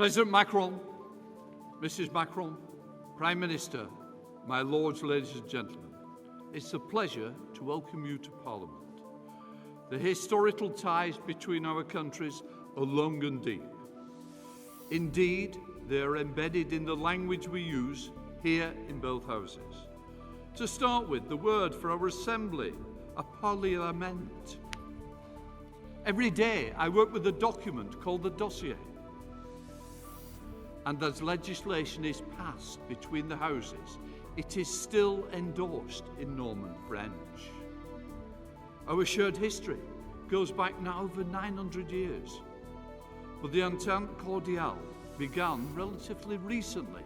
President Macron, Mrs. Macron, Prime Minister, my lords, ladies and gentlemen, it's a pleasure to welcome you to Parliament. The historical ties between our countries are long and deep. Indeed, they are embedded in the language we use here in both houses. To start with, the word for our assembly, a parliament. Every day I work with a document called the dossier. And as legislation is passed between the houses, it is still endorsed in Norman French. Our shared history goes back now over 900 years, but the Entente Cordiale began relatively recently,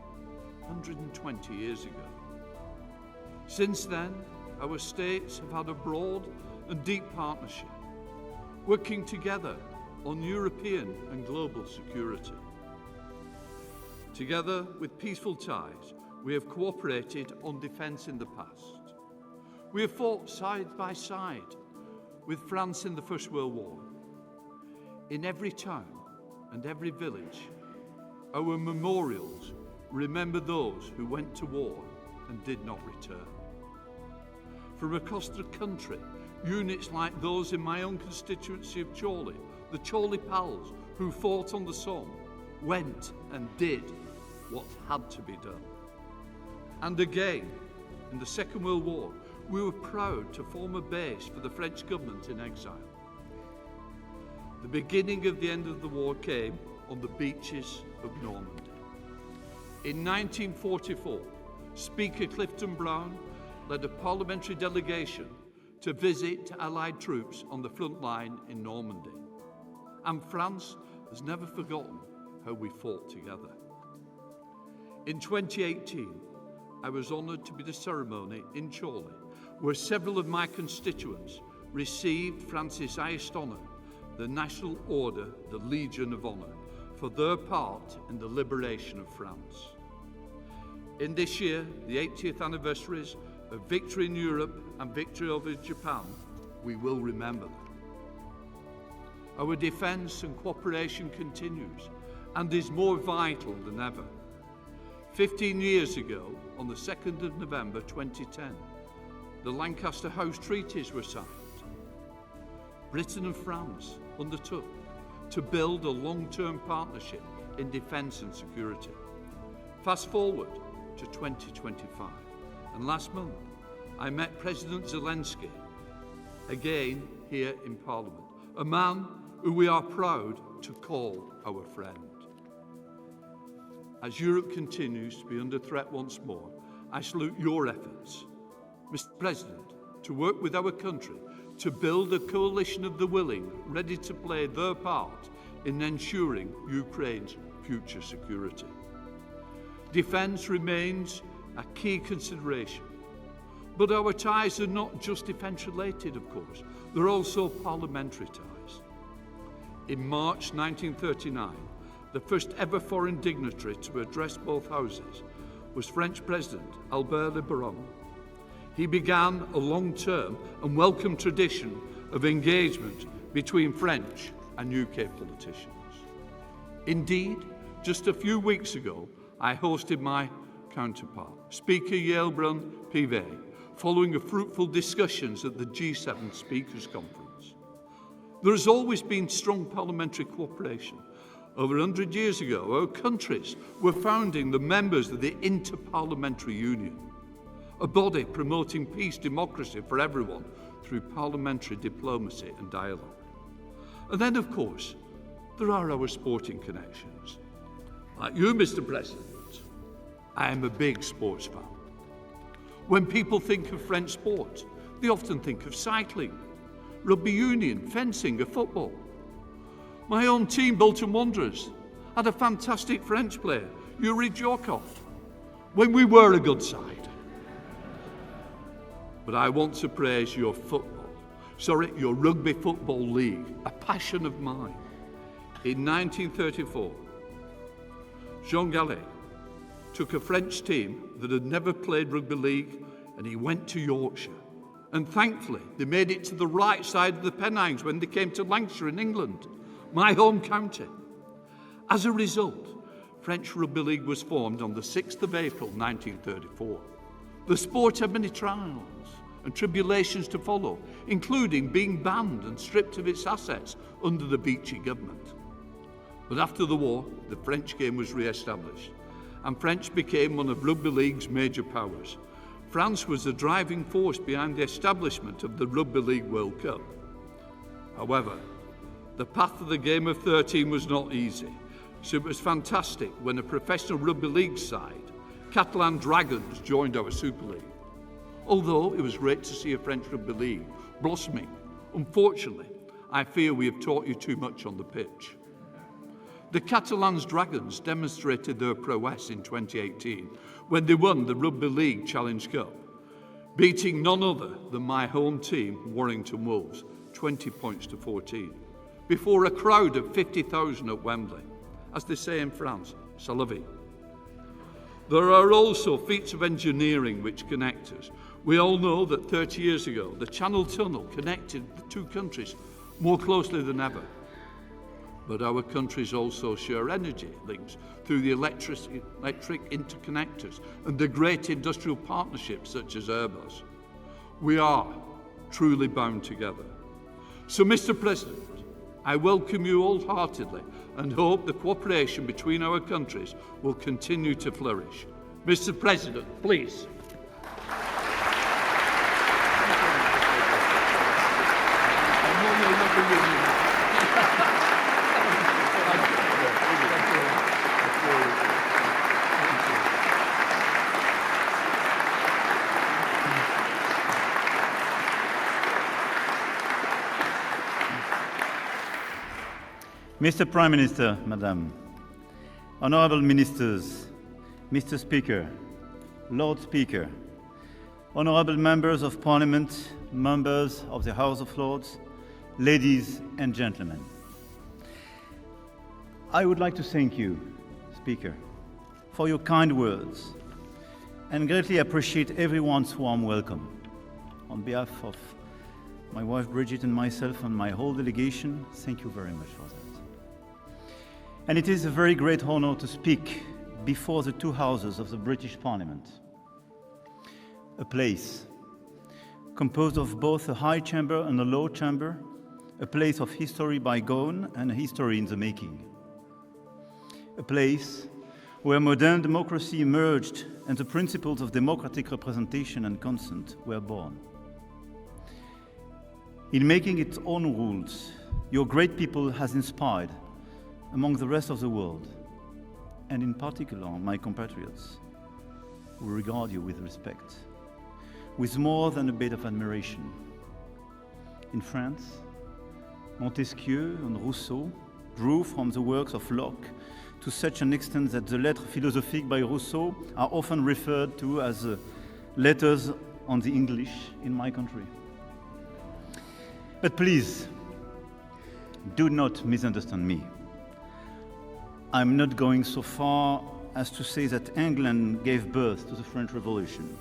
120 years ago. Since then, our states have had a broad and deep partnership, working together on European and global security. Together with peaceful ties, we have cooperated on defence in the past. We have fought side by side with France in the First World War. In every town and every village, our memorials remember those who went to war and did not return. From across the country, units like those in my own constituency of Chorley, the Chorley Pals, who fought on the Somme, went and did what had to be done. And again, in the Second World War, we were proud to form a base for the French government in exile. The beginning of the end of the war came on the beaches of Normandy. In 1944, Speaker Clifton Brown led a parliamentary delegation to visit Allied troops on the front line in Normandy. And France has never forgotten how we fought together. In 2018, I was honoured to be the ceremony in Chorley, where several of my constituents received France's highest honour, the National Order, the Legion of Honour, for their part in the liberation of France. In this year, the 80th anniversaries of victory in Europe and victory over Japan, we will remember them. Our defence and cooperation continues and is more vital than ever. 15 years ago, on the 2nd of November 2010, the Lancaster House Treaties were signed. Britain and France undertook to build a long-term partnership in defence and security. Fast forward to 2025, and last month I met President Zelensky, again here in Parliament, a man who we are proud to call our friend. As Europe continues to be under threat once more, I salute your efforts, Mr. President, to work with our country to build a coalition of the willing, ready to play their part in ensuring Ukraine's future security. Defence remains a key consideration, but our ties are not just defence related, of course, they're also parliamentary ties. In March 1939, the first ever foreign dignitary to address both houses was French President Albert Le Baron. He began a long-term and welcome tradition of engagement between French and UK politicians. Indeed, just a few weeks ago, I hosted my counterpart, Speaker Yelbrun Pivet, following a fruitful discussions at the G7 Speakers Conference. There has always been strong parliamentary cooperation. Over 100 years ago, our countries were founding the members of the Inter-Parliamentary Union, a body promoting peace, democracy for everyone through parliamentary diplomacy and dialogue. And then, of course, there are our sporting connections. Like you, Mr. President, I am a big sports fan. When people think of French sport, they often think of cycling, rugby union, fencing, or football. My own team, Bolton Wanderers, had a fantastic French player, Yuri Djorkov, when we were a good side. But I want to praise your your rugby football league, a passion of mine. In 1934, Jean Gallet took a French team that had never played rugby league and he went to Yorkshire. And thankfully, they made it to the right side of the Pennines when they came to Lancashire in England, my home county. As a result, French Rugby League was formed on the 6th of April 1934. The sport had many trials and tribulations to follow, including being banned and stripped of its assets under the Vichy government. But after the war, the French game was re-established, and French became one of Rugby League's major powers. France was the driving force behind the establishment of the Rugby League World Cup. However, the path of the game of 13 was not easy, so it was fantastic when a professional Rugby League side, Catalan Dragons, joined our Super League. Although it was great to see a French Rugby League blossoming, unfortunately, I fear we have taught you too much on the pitch. The Catalan Dragons demonstrated their prowess in 2018 when they won the Rugby League Challenge Cup, beating none other than my home team, Warrington Wolves, 20 points to 14, before a crowd of 50,000 at Wembley. As they say in France, c'est la vie. There are also feats of engineering which connect us. We all know that 30 years ago, the Channel Tunnel connected the two countries more closely than ever. But our countries also share energy links through the electric interconnectors and the great industrial partnerships such as Airbus. We are truly bound together. So, Mr. President, I welcome you wholeheartedly and hope the cooperation between our countries will continue to flourish. Mr. President, please. Mr. Prime Minister, Madam, Honourable Ministers, Mr. Speaker, Lord Speaker, Honourable Members of Parliament, members of the House of Lords, ladies and gentlemen. I would like to thank you, Speaker, for your kind words and greatly appreciate everyone's warm welcome. On behalf of my wife Bridget and myself and my whole delegation, thank you very much for that. And it is a very great honor to speak before the two houses of the British Parliament. A place composed of both a high chamber and a low chamber, a place of history bygone and a history in the making. A place where modern democracy emerged and the principles of democratic representation and consent were born. In making its own rules, your great people has inspired among the rest of the world, and in particular my compatriots, who regard you with respect, with more than a bit of admiration. In France, Montesquieu and Rousseau drew from the works of Locke to such an extent that the Lettres philosophiques by Rousseau are often referred to as letters on the English in my country. But please, do not misunderstand me. I'm not going so far as to say that England gave birth to the French Revolution.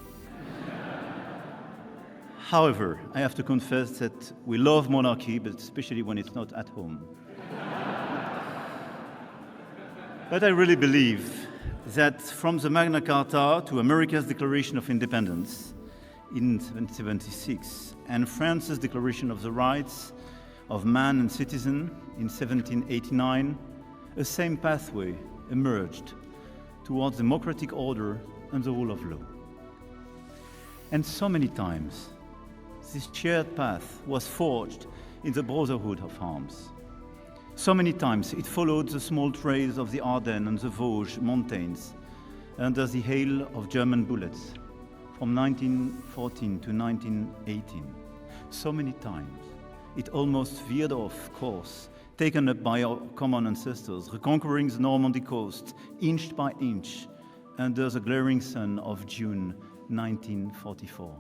However, I have to confess that we love monarchy, but especially when it's not at home. But I really believe that from the Magna Carta to America's Declaration of Independence in 1776 and France's Declaration of the Rights of Man and Citizen in 1789, a same pathway emerged towards democratic order and the rule of law. And so many times, this shared path was forged in the brotherhood of arms. So many times it followed the small trails of the Ardennes and the Vosges mountains under the hail of German bullets from 1914 to 1918. So many times it almost veered off course, taken up by our common ancestors, reconquering the Normandy coast inch by inch under the glaring sun of June 1944.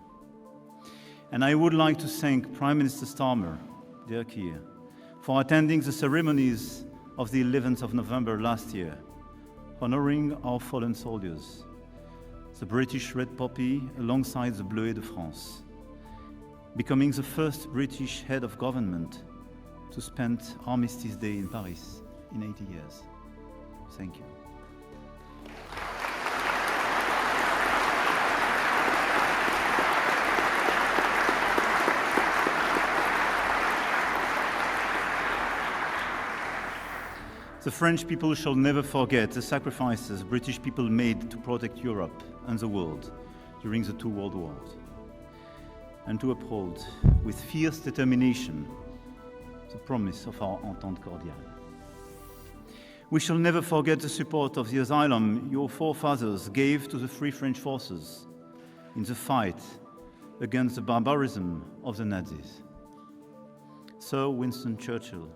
And I would like to thank Prime Minister Starmer, dear Keir, for attending the ceremonies of the 11th of November last year, honoring our fallen soldiers, the British Red Poppy alongside the Bleuet de France, becoming the first British head of government to spend Armistice Day in Paris in 80 years. Thank you. The French people shall never forget the sacrifices British people made to protect Europe and the world during the two world wars, and to uphold with fierce determination the promise of our entente cordiale. We shall never forget the support of the asylum your forefathers gave to the Free French forces in the fight against the barbarism of the Nazis. Sir Winston Churchill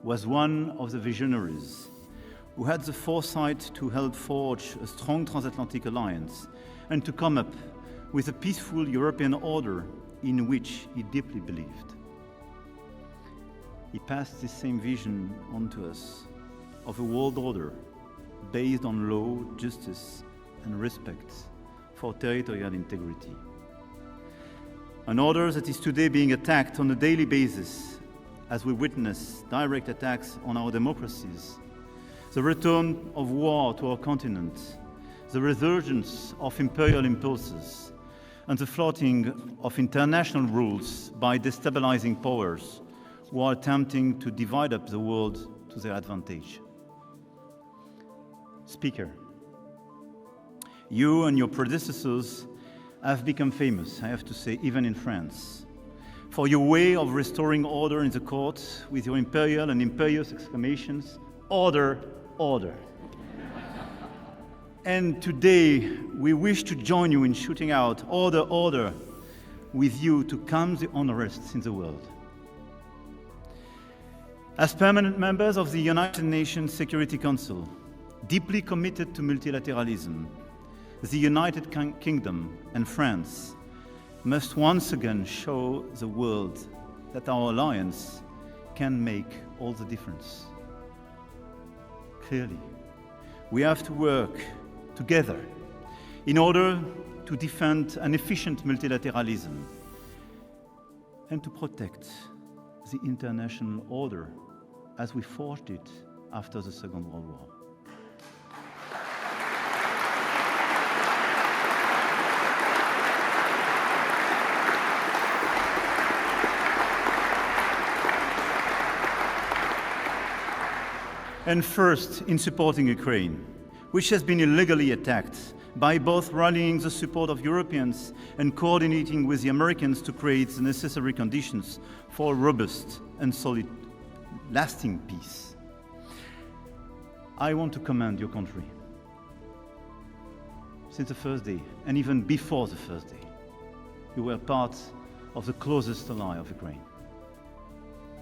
was one of the visionaries who had the foresight to help forge a strong transatlantic alliance and to come up with a peaceful European order in which he deeply believed. He passed this same vision on to us of a world order based on law, justice, and respect for territorial integrity. An order that is today being attacked on a daily basis as we witness direct attacks on our democracies, the return of war to our continent, the resurgence of imperial impulses, and the flouting of international rules by destabilizing powers who are attempting to divide up the world to their advantage. Speaker, you and your predecessors have become famous, I have to say, even in France, for your way of restoring order in the court with your imperial and imperious exclamations, "Order, order." And today, we wish to join you in shooting out "Order, order" with you to calm the unrest in the world. As permanent members of the United Nations Security Council, deeply committed to multilateralism, the United Kingdom and France must once again show the world that our alliance can make all the difference. Clearly, we have to work together in order to defend an efficient multilateralism and to protect the international order as we forged it after the Second World War. And first, in supporting Ukraine, which has been illegally attacked, by both rallying the support of Europeans and coordinating with the Americans to create the necessary conditions for a robust and solid, lasting peace. I want to commend your country. Since the first day, and even before the first day, you were part of the closest ally of Ukraine.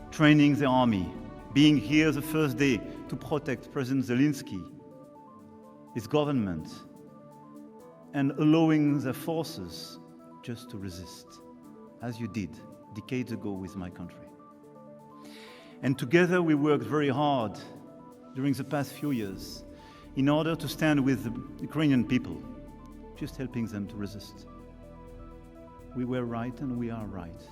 Training the army, being here the first day to protect President Zelensky, his government, and allowing the forces just to resist, as you did decades ago with my country. And together we worked very hard during the past few years in order to stand with the Ukrainian people, just helping them to resist. We were right and we are right.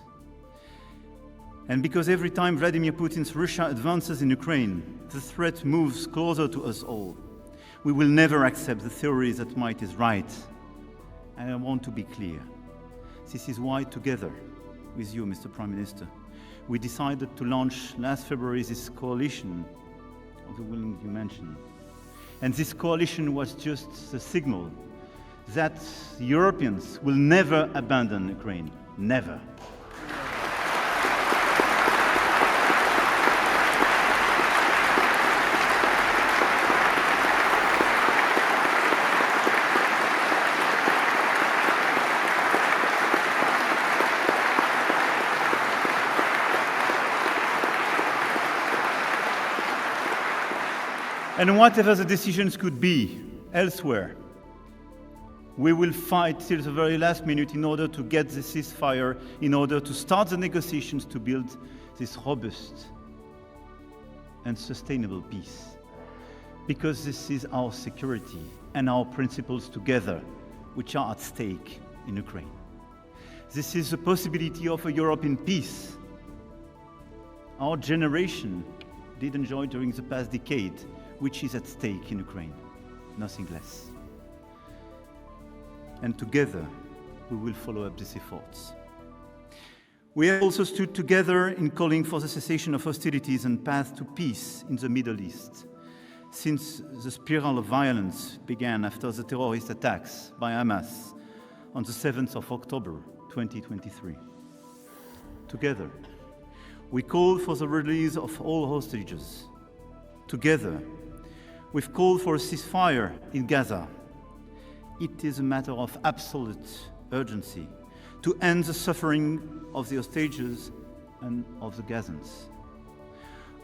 And because every time Vladimir Putin's Russia advances in Ukraine, the threat moves closer to us all. We will never accept the theory that might is right. And I want to be clear. This is why, together with you, Mr. Prime Minister, we decided to launch last February this coalition of the willing you mentioned. And this coalition was just the signal that the Europeans will never abandon Ukraine. Never. And whatever the decisions could be elsewhere, we will fight till the very last minute in order to get the ceasefire, in order to start the negotiations to build this robust and sustainable peace. Because this is our security and our principles together which are at stake in Ukraine. This is the possibility of a Europe in peace. Our generation did enjoy during the past decade, which is at stake in Ukraine, nothing less. And together, we will follow up these efforts. We have also stood together in calling for the cessation of hostilities and path to peace in the Middle East. since the spiral of violence began after the terrorist attacks by Hamas on the 7th of October 2023. Together, we call for the release of all hostages. Together, we've called for a ceasefire in Gaza. It is a matter of absolute urgency to end the suffering of the hostages and of the Gazans.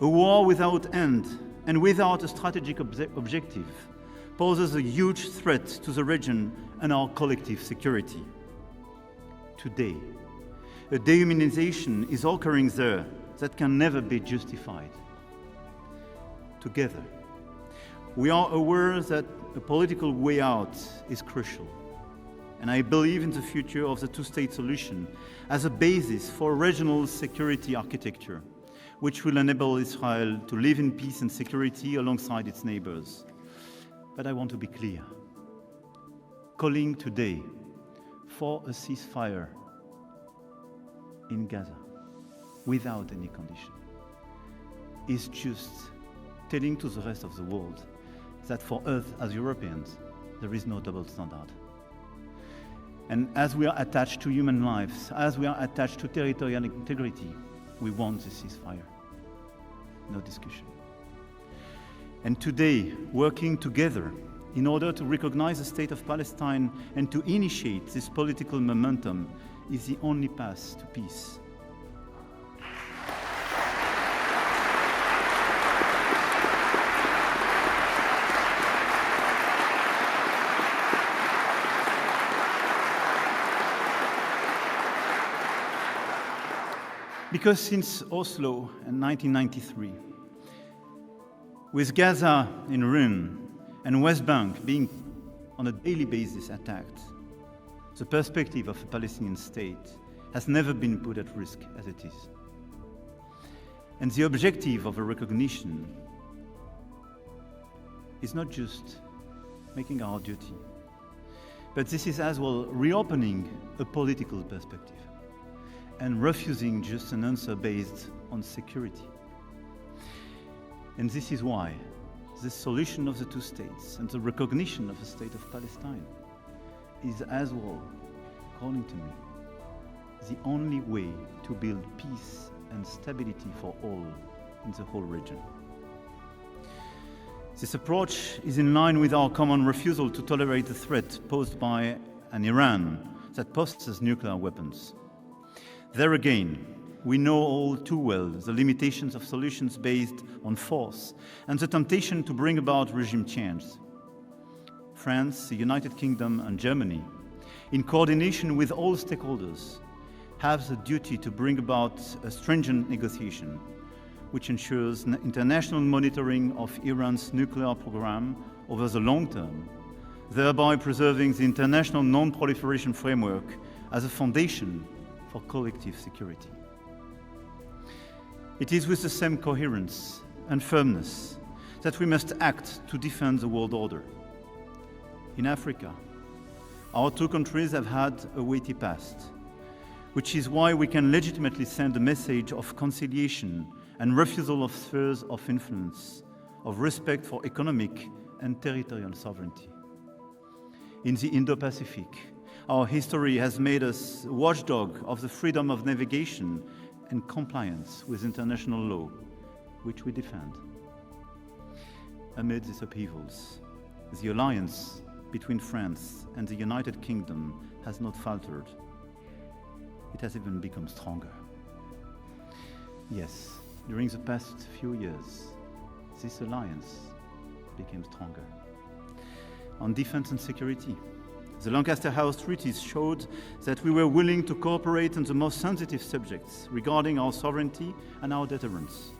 A war without end and without a strategic objective poses a huge threat to the region and our collective security. Today, a dehumanization is occurring there that can never be justified. Together, we are aware that a political way out is crucial, and I believe in the future of the two-state solution as a basis for a regional security architecture, which will enable Israel to live in peace and security alongside its neighbors. But I want to be clear. Calling today for a ceasefire in Gaza without any condition is just telling to the rest of the world that for us as Europeans, there is no double standard. And as we are attached to human lives, as we are attached to territorial integrity, we want the ceasefire. No discussion. And today, working together in order to recognize the state of Palestine and to initiate this political momentum is the only path to peace. Because since Oslo in 1993, with Gaza in ruin and West Bank being on a daily basis attacked, the perspective of a Palestinian state has never been put at risk as it is. And the objective of a recognition is not just making our duty, but this is as well reopening a political perspective and refusing just an answer based on security. And this is why the solution of the two states and the recognition of the state of Palestine is as well, according to me, the only way to build peace and stability for all in the whole region. This approach is in line with our common refusal to tolerate the threat posed by an Iran that possesses nuclear weapons. There again, we know all too well the limitations of solutions based on force and the temptation to bring about regime change. France, the United Kingdom, and Germany, in coordination with all stakeholders, have the duty to bring about a stringent negotiation which ensures international monitoring of Iran's nuclear program over the long term, thereby preserving the international non-proliferation framework as a foundation for collective security. It is with the same coherence and firmness that we must act to defend the world order. In Africa, our two countries have had a weighty past, which is why we can legitimately send a message of conciliation and refusal of spheres of influence, of respect for economic and territorial sovereignty. In the Indo-Pacific, our history has made us a watchdog of the freedom of navigation and compliance with international law, which we defend. Amid these upheavals, the alliance between France and the United Kingdom has not faltered. It has even become stronger. Yes, during the past few years, this alliance became stronger. On defense and security, the Lancaster House treaties showed that we were willing to cooperate on the most sensitive subjects regarding our sovereignty and our deterrence.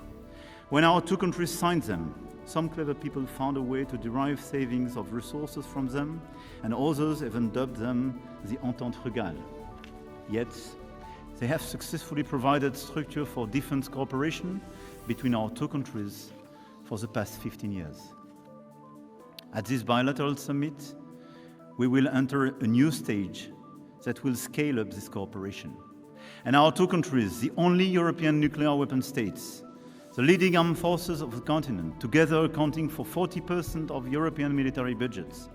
When our two countries signed them, some clever people found a way to derive savings of resources from them, and others even dubbed them the Entente Regale. Yet, they have successfully provided structure for defense cooperation between our two countries for the past 15 years. At this bilateral summit, we will enter a new stage that will scale up this cooperation. And our two countries, the only European nuclear weapon states The leading armed forces of the continent, together accounting for 40% of European military budgets,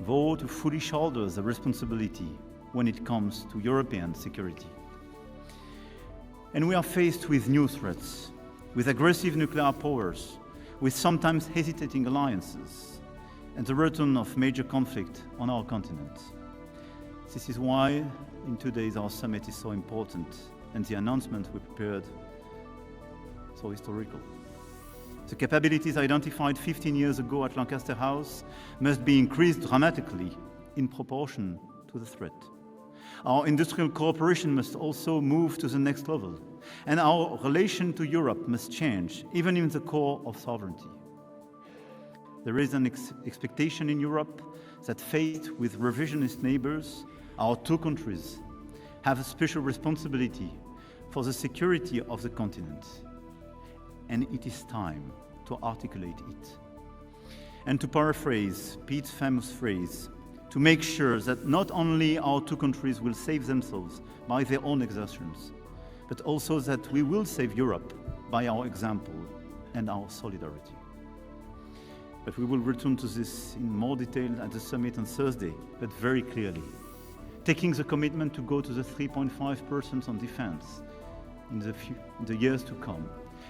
vow to fully shoulder the responsibility when it comes to European security. And we are faced with new threats, with aggressive nuclear powers, with sometimes hesitating alliances, and the return of major conflict on our continent. This is why in today's our summit is so important, and the announcement we prepared so historical. The capabilities identified 15 years ago at Lancaster House must be increased dramatically in proportion to the threat. Our industrial cooperation must also move to the next level, and our relation to Europe must change, even in the core of sovereignty. There is an expectation in Europe that, faced with revisionist neighbors, our two countries have a special responsibility for the security of the continent. And it is time to articulate it. And to paraphrase Pete's famous phrase, to make sure that not only our two countries will save themselves by their own exertions, but also that we will save Europe by our example and our solidarity. But we will return to this in more detail at the summit on Thursday, but very clearly, taking the commitment to go to the 3.5% on defense in the years to come.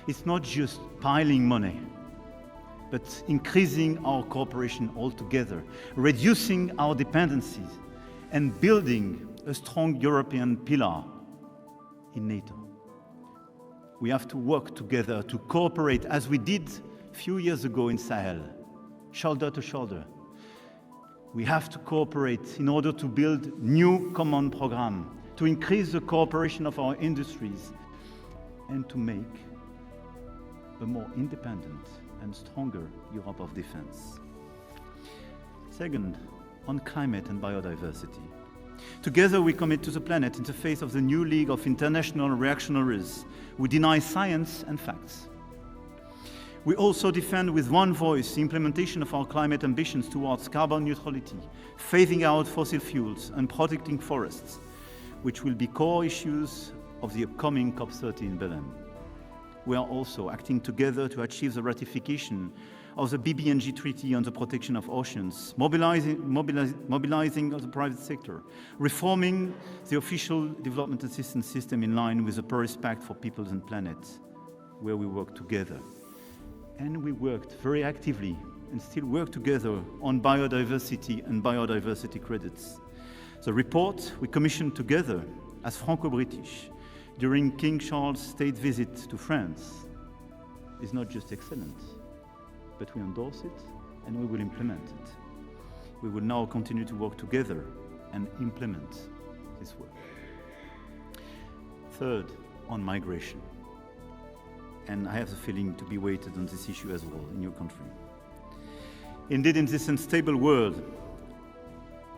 It's not just piling money, but increasing our cooperation altogether, reducing our dependencies, and building a strong European pillar in NATO. We have to work together to cooperate as we did a few years ago in Sahel, shoulder to shoulder. We have to cooperate in order to build new common programs, to increase the cooperation of our industries, and to make a more independent and stronger Europe of defense. Second, on climate and biodiversity. Together we commit to the planet in the face of the new league of international reactionaries who deny science and facts. We also defend with one voice the implementation of our climate ambitions towards carbon neutrality, phasing out fossil fuels and protecting forests, which will be core issues of the upcoming COP30 in Berlin. We are also acting together to achieve the ratification of the BBNG Treaty on the protection of oceans, mobilizing the private sector, reforming the official development assistance system in line with the Paris Pact for Peoples and Planet, where we work together. And we worked very actively and still work together on biodiversity and biodiversity credits. The report we commissioned together as Franco-British during King Charles' state visit to France is not just excellent, but we endorse it and we will implement it. We will now continue to work together and implement this work. Third, on migration. And I have the feeling to be weighted on this issue as well in your country. Indeed, in this unstable world,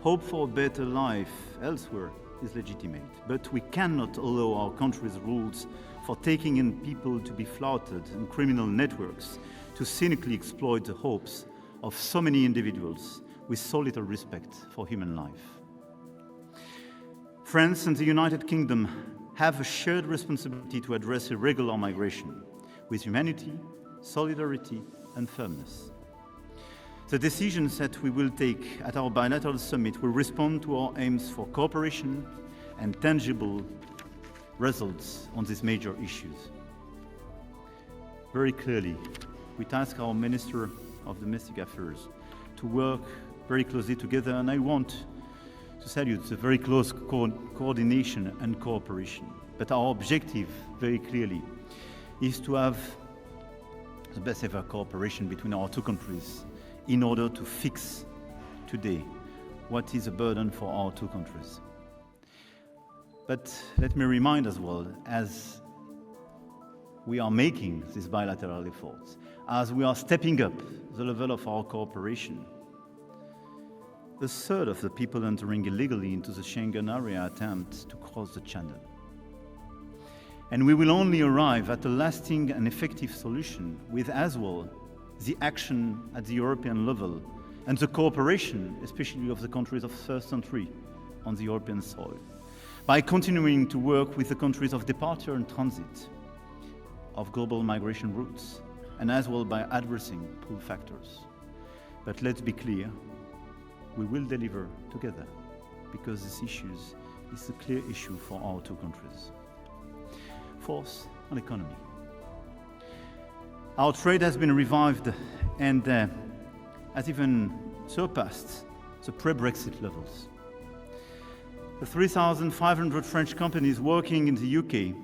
hope for a better life elsewhere is legitimate, but we cannot allow our country's rules for taking in people to be flouted and criminal networks to cynically exploit the hopes of so many individuals with so little respect for human life. France and the United Kingdom have a shared responsibility to address irregular migration with humanity, solidarity, and firmness. The decisions that we will take at our bilateral summit will respond to our aims for cooperation and tangible results on these major issues. Very clearly, we task our Minister of Domestic Affairs to work very closely together, and I want to salute the very close coordination and cooperation. But our objective, very clearly, is to have the best ever cooperation between our two countries in order to fix today what is a burden for our two countries. But let me remind as well, as we are making these bilateral efforts, as we are stepping up the level of our cooperation, a third of the people entering illegally into the Schengen area attempt to cross the channel. And we will only arrive at a lasting and effective solution with as well the action at the European level and the cooperation, especially of the countries of first entry on the European soil, by continuing to work with the countries of departure and transit, of global migration routes, and as well by addressing pull factors. But let's be clear, we will deliver together, because this issue is a clear issue for our two countries. Fourth, on economy. Our trade has been revived and has even surpassed the pre-Brexit levels. The 3,500 French companies working in the UK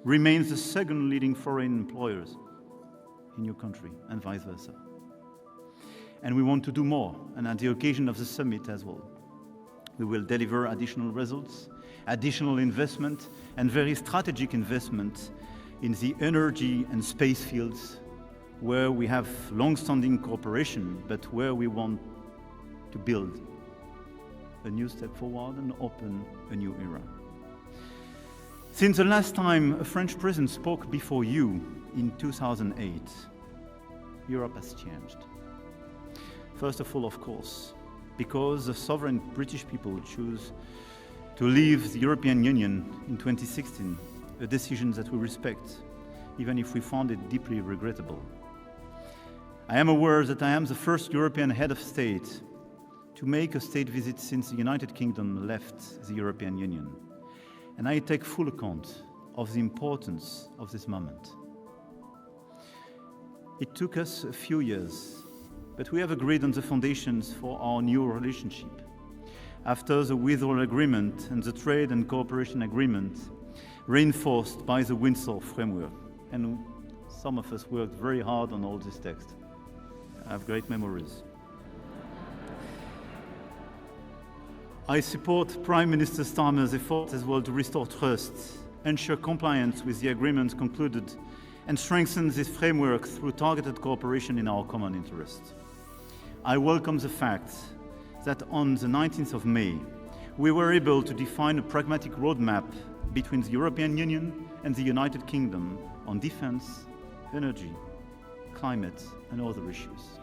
remains the second leading foreign employers in your country, and vice versa. And we want to do more, and at the occasion of the summit as well. We will deliver additional results, additional investment, and very strategic investment in the energy and space fields where we have long-standing cooperation, but where we want to build a new step forward and open a new era. Since the last time a French president spoke before you in 2008, Europe has changed. First of all, of course, because the sovereign British people choose to leave the European Union in 2016, a decision that we respect, even if we found it deeply regrettable. I am aware that I am the first European head of state to make a state visit since the United Kingdom left the European Union, and I take full account of the importance of this moment. It took us a few years, but we have agreed on the foundations for our new relationship. After the withdrawal agreement and the trade and cooperation agreement, reinforced by the Windsor framework, and some of us worked very hard on all this text. I have great memories. I support Prime Minister Starmer's efforts as well to restore trust, ensure compliance with the agreements concluded, and strengthen this framework through targeted cooperation in our common interest. I welcome the fact that on the 19th of May, we were able to define a pragmatic roadmap between the European Union and the United Kingdom on defense, energy, climate, and other issues.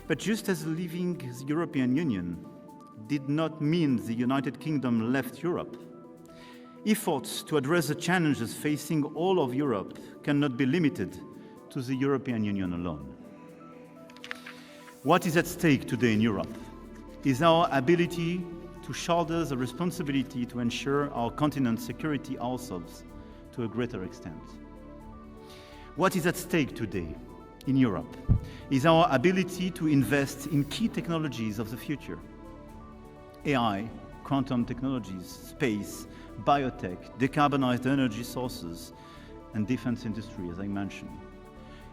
But just as leaving the European Union did not mean the United Kingdom left Europe, efforts to address the challenges facing all of Europe cannot be limited to the European Union alone. What is at stake today in Europe is our ability to shoulder the responsibility to ensure our continent's security ourselves to a greater extent. What is at stake today in Europe is our ability to invest in key technologies of the future: AI, quantum technologies, space, biotech, decarbonized energy sources, and defense industry, as I mentioned,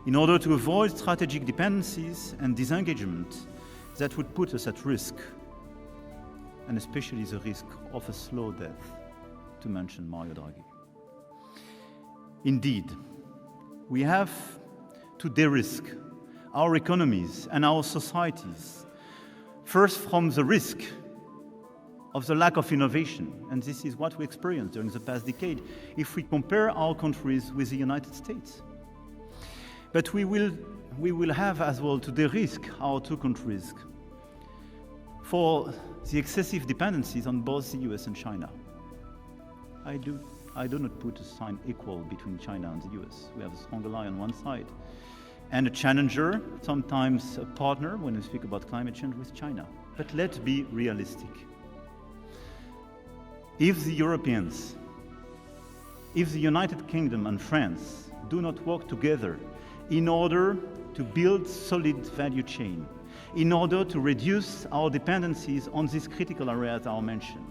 in order to avoid strategic dependencies and disengagement that would put us at risk, and especially the risk of a slow death, to mention Mario Draghi. Indeed, we have to de-risk our economies and our societies, first from the risk of the lack of innovation, and this is what we experienced during the past decade if we compare our countries with the United States. But we will have as well to de-risk our two countries for the excessive dependencies on both the US and China. I do not put a sign equal between China and the US. We have a strong ally on one side, and a challenger, sometimes a partner when we speak about climate change with China. But let's be realistic. If the Europeans, if the United Kingdom and France do not work together in order to build solid value chain, in order to reduce our dependencies on these critical areas I mentioned,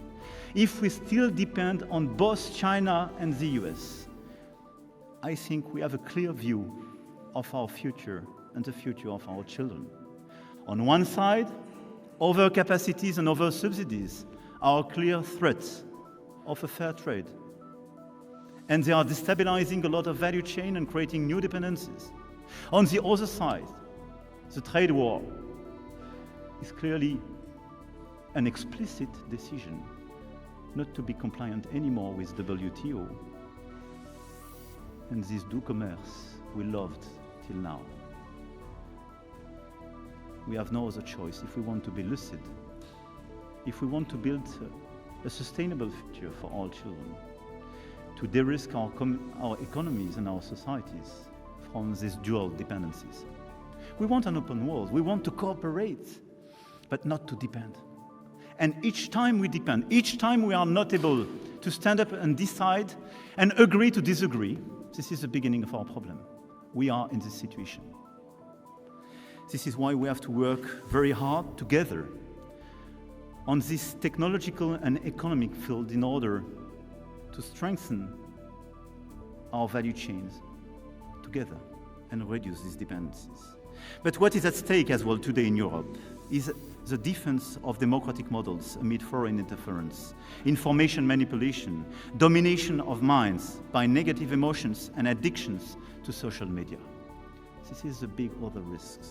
if we still depend on both China and the US, I think we have a clear view of our future and the future of our children. On one side, overcapacities and over-subsidies are clear threats of a fair trade, and they are destabilizing a lot of value chain and creating new dependencies. On the other side, the trade war is clearly an explicit decision not to be compliant anymore with WTO and this du commerce we loved till now. We have no other choice if we want to be lucid, if we want to build a sustainable future for all children. to de-risk our economies and our societies from these dual dependencies. We want an open world. We want to cooperate, but not to depend. And each time we depend, each time we are not able to stand up and decide and agree to disagree, this is the beginning of our problem. We are in this situation. This is why we have to work very hard together on this technological and economic field in order to strengthen our value chains together and reduce these dependencies. But what is at stake as well today in Europe is the defense of democratic models amid foreign interference, information manipulation, domination of minds by negative emotions and addictions to social media. This is the big other risks.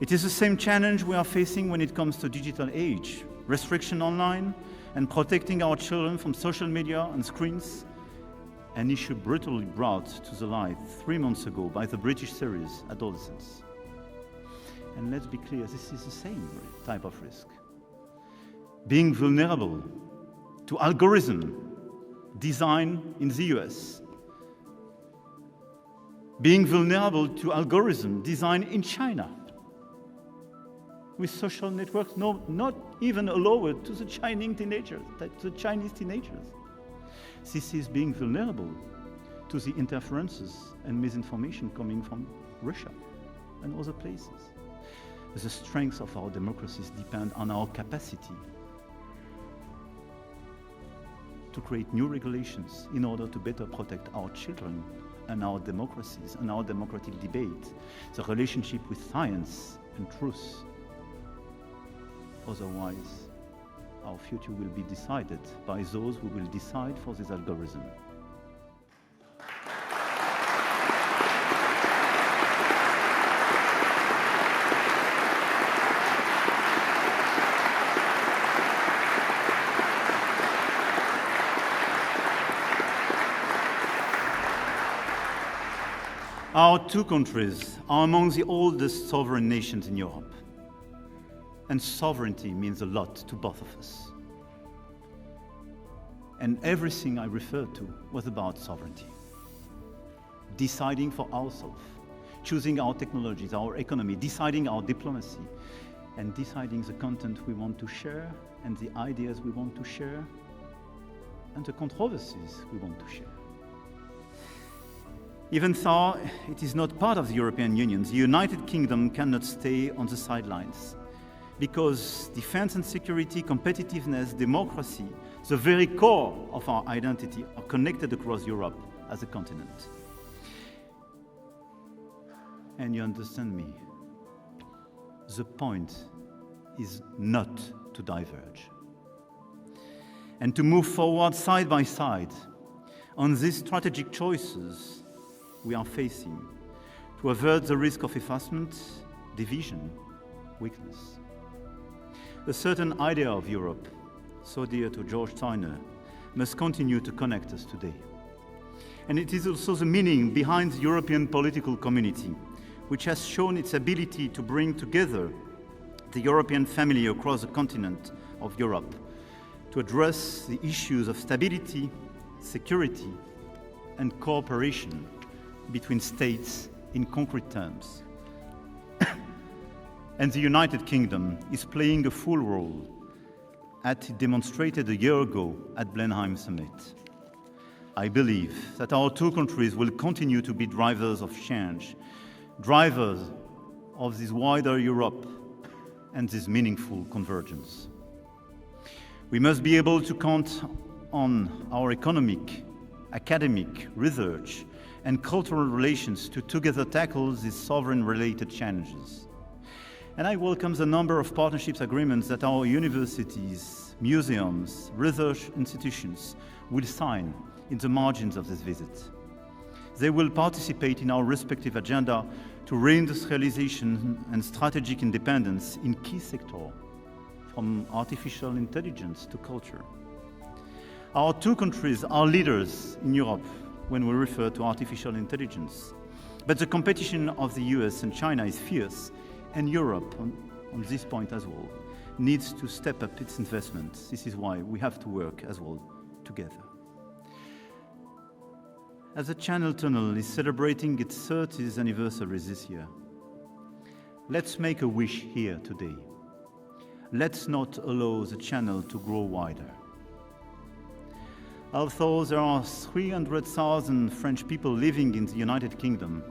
It is the same challenge we are facing when it comes to digital age, restriction online, and protecting our children from social media and screens, an issue brutally brought to the light 3 months ago by the British series Adolescents. And let's be clear, this is the same type of risk. Being vulnerable to algorithm design in the US, being vulnerable to algorithm design in China, with social networks not even allowed to the Chinese teenagers. This is being vulnerable to the interferences and misinformation coming from Russia and other places. The strength of our democracies depend on our capacity to create new regulations in order to better protect our children and our democracies and our democratic debate, the relationship with science and truth. Otherwise, our future will be decided by those who will decide for this algorithm. Our two countries are among the oldest sovereign nations in Europe. And sovereignty means a lot to both of us. And everything I referred to was about sovereignty. Deciding for ourselves, choosing our technologies, our economy, deciding our diplomacy, and deciding the content we want to share, and the ideas we want to share, and the controversies we want to share. Even though it is not part of the European Union, the United Kingdom cannot stay on the sidelines, because defense and security, competitiveness, democracy, the very core of our identity, are connected across Europe as a continent. And you understand me, the point is not to diverge, and to move forward side by side on these strategic choices we are facing to avert the risk of effacement, division, weakness. A certain idea of Europe, so dear to George Steiner, must continue to connect us today. And it is also the meaning behind the European political community, which has shown its ability to bring together the European family across the continent of Europe to address the issues of stability, security, and cooperation between states in concrete terms. And the United Kingdom is playing a full role, as it demonstrated a year ago at Blenheim Summit. I believe that our two countries will continue to be drivers of change, drivers of this wider Europe and this meaningful convergence. We must be able to count on our economic, academic, research, and cultural relations to together tackle these sovereign-related challenges. And I welcome the number of partnerships agreements that our universities, museums, research institutions will sign in the margins of this visit. They will participate in our respective agenda to reindustrialization and strategic independence in key sectors, from artificial intelligence to culture. Our two countries are leaders in Europe when we refer to artificial intelligence. But the competition of the US and China is fierce, and Europe, on this point as well, needs to step up its investments. This is why we have to work as well together. as the Channel Tunnel is celebrating its 30th anniversary this year. Let's make a wish here today. Let's not allow the channel to grow wider. Although there are 300,000 French people living in the United Kingdom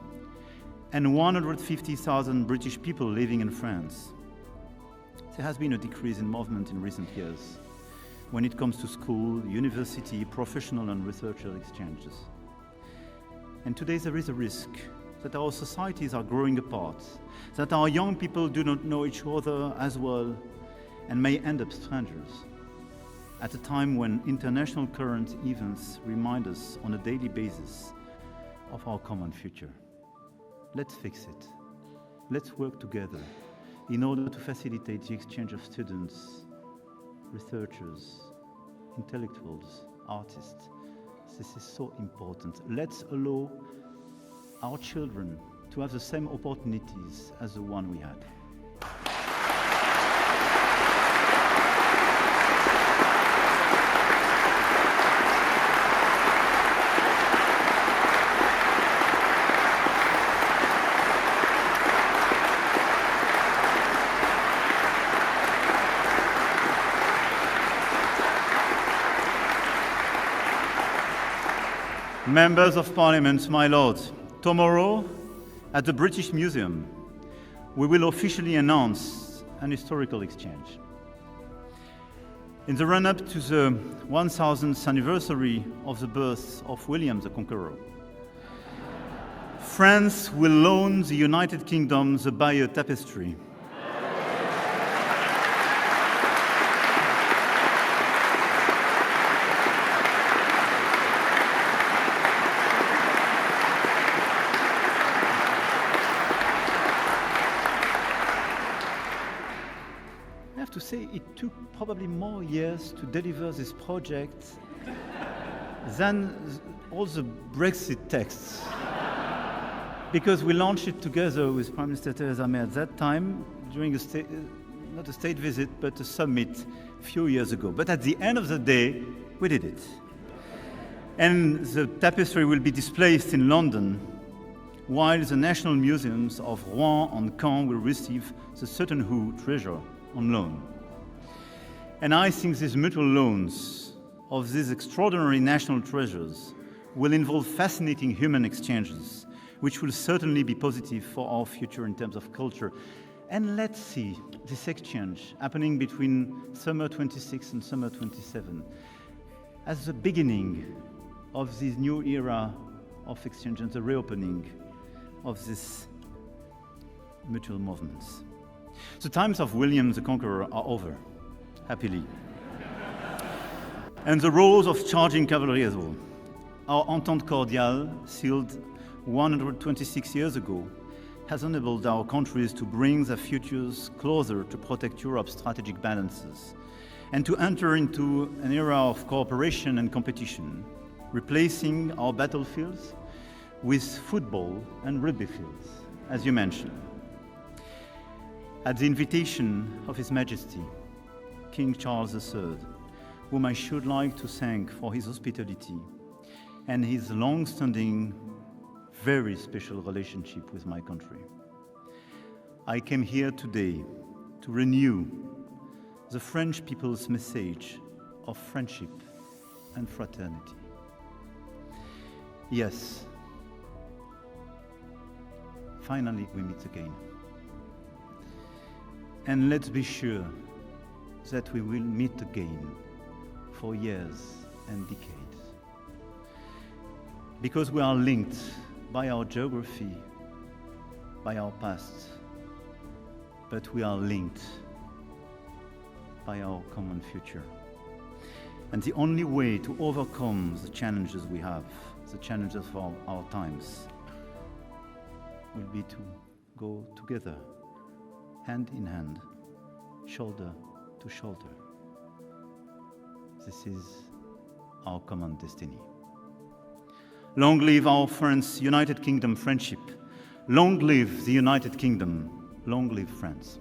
and 150,000 British people living in France, there has been a decrease in movement in recent years when it comes to school, university, professional and researcher exchanges. And today there is a risk that our societies are growing apart, that our young people do not know each other as well and may end up strangers, at a time when international current events remind us on a daily basis of our common future. Let's fix it. Let's work together in order to facilitate the exchange of students, researchers, intellectuals, artists. This is so important. Let's allow our children to have the same opportunities as the one we had. Members of Parliament, my Lord, tomorrow at the British Museum, we will officially announce an historical exchange. In the run-up to the 1000th anniversary of the birth of William the Conqueror, France will loan the United Kingdom the Bayeux Tapestry. To say it took probably more years to deliver this project than all the Brexit texts, because we launched it together with Prime Minister Theresa May at that time during not a state visit but a summit a few years ago. But at the end of the day, we did it. And the tapestry will be displayed in London, while the National Museums of Rouen and Caen will receive the Sutton Hoo treasure on loan. And I think these mutual loans of these extraordinary national treasures will involve fascinating human exchanges, which will certainly be positive for our future in terms of culture. And let's see this exchange happening between summer 26 and summer 27 as the beginning of this new era of exchange and the reopening of these mutual movements. The times of William the Conqueror are over, happily. And the roles of charging cavalry as well. Our Entente Cordiale, sealed 126 years ago, has enabled our countries to bring their futures closer to protect Europe's strategic balances and to enter into an era of cooperation and competition, replacing our battlefields with football and rugby fields, as you mentioned. At the invitation of His Majesty, King Charles III, whom I should like to thank for his hospitality and his long-standing, very special relationship with my country, I came here today to renew the French people's message of friendship and fraternity. Yes, finally we meet again. And let's be sure that we will meet again for years and decades. Because we are linked by our geography, by our past, but we are linked by our common future. And the only way to overcome the challenges we have, the challenges of our times, will be to go together, hand in hand, shoulder to shoulder. This is our common destiny. Long live our France, United Kingdom friendship. Long live the United Kingdom. Long live France.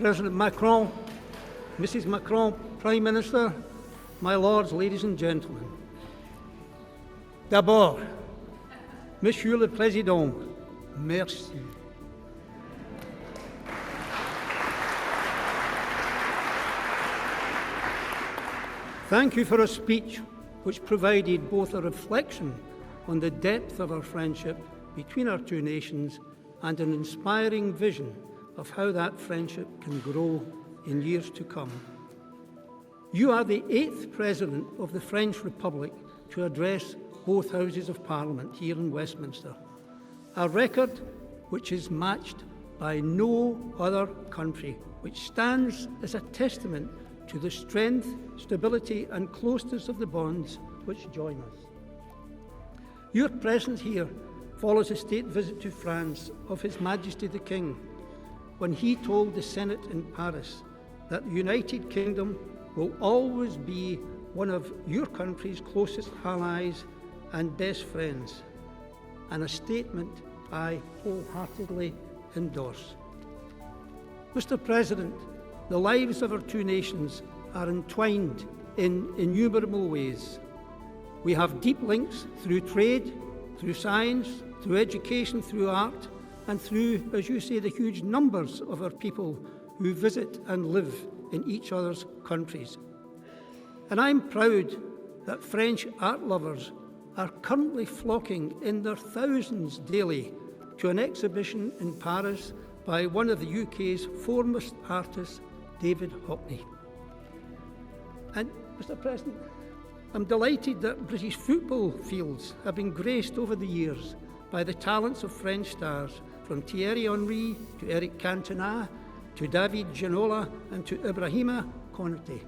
President Macron, Mrs. Macron, Prime Minister, my lords, ladies and gentlemen. D'abord, Monsieur le Président, merci. Thank you for a speech which provided both a reflection on the depth of our friendship between our two nations and an inspiring vision of how that friendship can grow in years to come. You are the 8th President of the French Republic to address both Houses of Parliament here in Westminster, a record which is matched by no other country, which stands as a testament to the strength, stability and closeness of the bonds which join us. Your presence here follows a state visit to France of His Majesty the King, when he told the Senate in Paris that the United Kingdom will always be one of your country's closest allies and best friends, and a statement I wholeheartedly endorse. Mr. President, the lives of our two nations are entwined in innumerable ways. We have deep links through trade, through science, through education, through art, and through, as you say, the huge numbers of our people who visit and live in each other's countries. And I'm proud that French art lovers are currently flocking in their thousands daily to an exhibition in Paris by one of the UK's foremost artists, David Hockney. And, Mr. President, I'm delighted that British football fields have been graced over the years by the talents of French stars, from Thierry Henry to Eric Cantona to David Ginola and to Ibrahima Konate.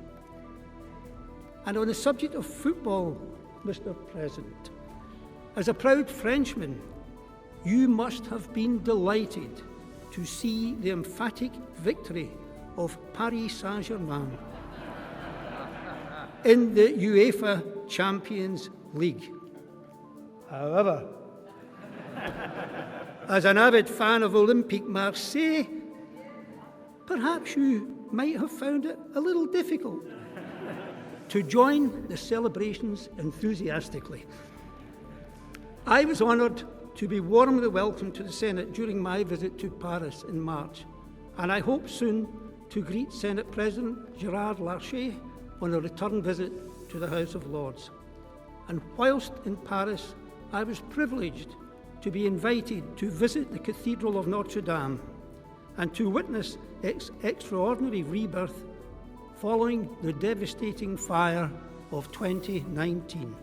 And on the subject of football, Mr. President, as a proud Frenchman, you must have been delighted to see the emphatic victory of Paris Saint-Germain in the UEFA Champions League. However, as an avid fan of Olympique Marseille, perhaps you might have found it a little difficult to join the celebrations enthusiastically. I was honoured to be warmly welcomed to the Senate during my visit to Paris in March, and I hope soon to greet Senate President Gerard Larcher on a return visit to the House of Lords. And whilst in Paris, I was privileged to be invited to visit the Cathedral of Notre Dame and to witness its extraordinary rebirth following the devastating fire of 2019.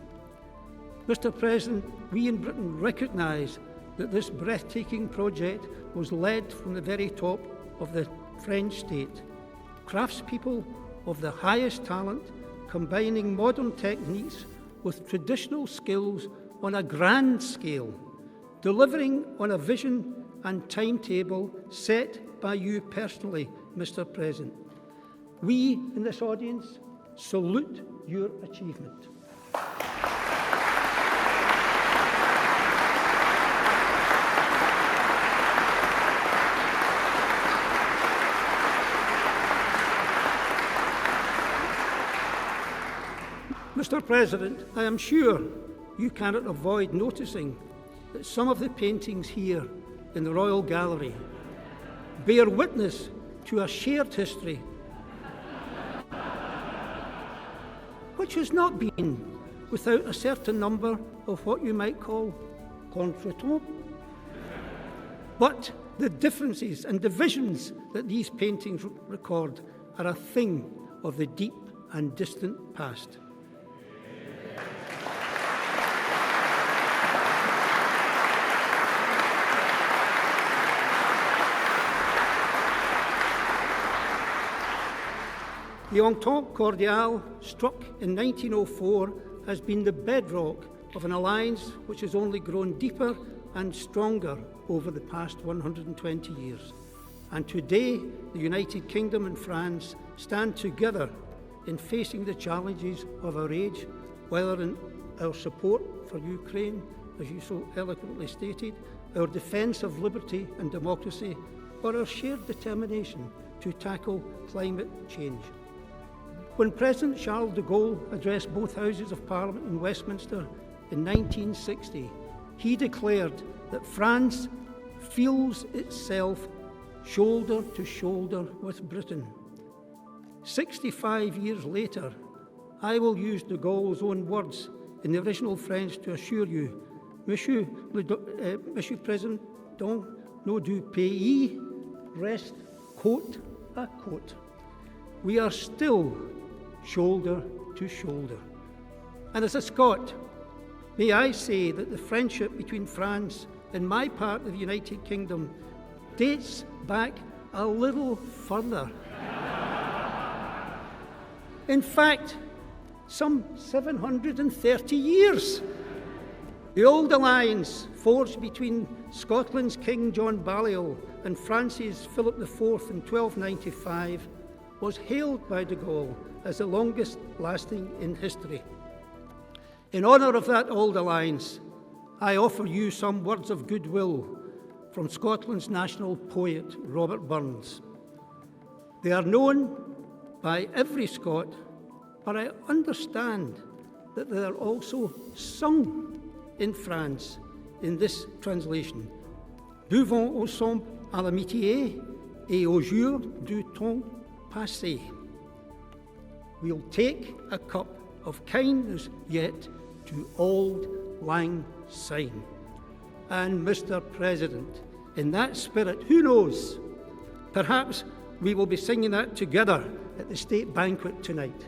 Mr. President, we in Britain recognise that this breathtaking project was led from the very top of the French state. Craftspeople of the highest talent, combining modern techniques with traditional skills on a grand scale, delivering on a vision and timetable set by you personally, Mr. President. We in this audience salute your achievement. Mr. President, I am sure you cannot avoid noticing that some of the paintings here in the Royal Gallery bear witness to a shared history which has not been without a certain number of what you might call contretemps. But the differences and divisions that these paintings record are a thing of the deep and distant past. The Entente Cordiale, struck in 1904, has been the bedrock of an alliance which has only grown deeper and stronger over the past 120 years. And today, the United Kingdom and France stand together in facing the challenges of our age, whether in our support for Ukraine, as you so eloquently stated, our defence of liberty and democracy, or our shared determination to tackle climate change. When President Charles de Gaulle addressed both houses of Parliament in Westminster in 1960, he declared that France feels itself shoulder to shoulder with Britain. 65 years later, I will use de Gaulle's own words in the original French to assure you, Monsieur President, nos deux pays reste côte à côte. We are still shoulder to shoulder. And as a Scot, may I say that the friendship between France and my part of the United Kingdom dates back a little further. In fact, some 730 years. The old alliance forged between Scotland's King John Balliol and France's Philip IV in 1295 was hailed by de Gaulle as the longest lasting in history. In honour of that old alliance, I offer you some words of goodwill from Scotland's national poet, Robert Burns. They are known by every Scot, but I understand that they are also sung in France in this translation. Buvons ensemble à l'amitié et au jour du temps passé. We'll take a cup of kindness yet to auld lang syne. And Mr. President, in that spirit, who knows, perhaps we will be singing that together at the state banquet tonight.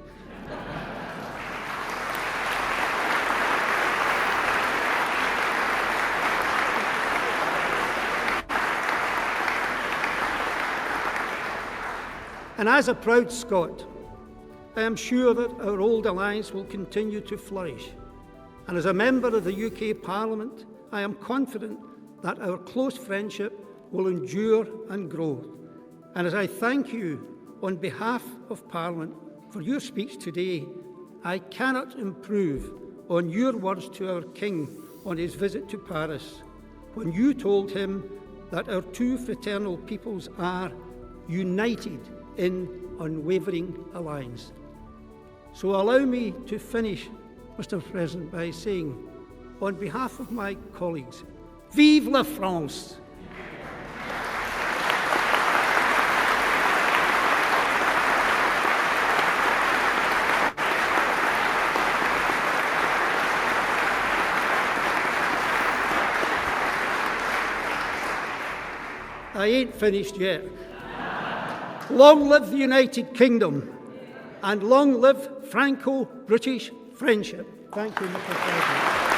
And as a proud Scot, I am sure that our old alliance will continue to flourish. And as a member of the UK Parliament, I am confident that our close friendship will endure and grow. And as I thank you on behalf of Parliament for your speech today, I cannot improve on your words to our King on his visit to Paris, when you told him that our two fraternal peoples are united in unwavering alliance. So allow me to finish, Mr. President, by saying, on behalf of my colleagues, Vive la France! I ain't finished yet. Long live the United Kingdom, and long live Franco-British friendship. Thank you, Mr. President.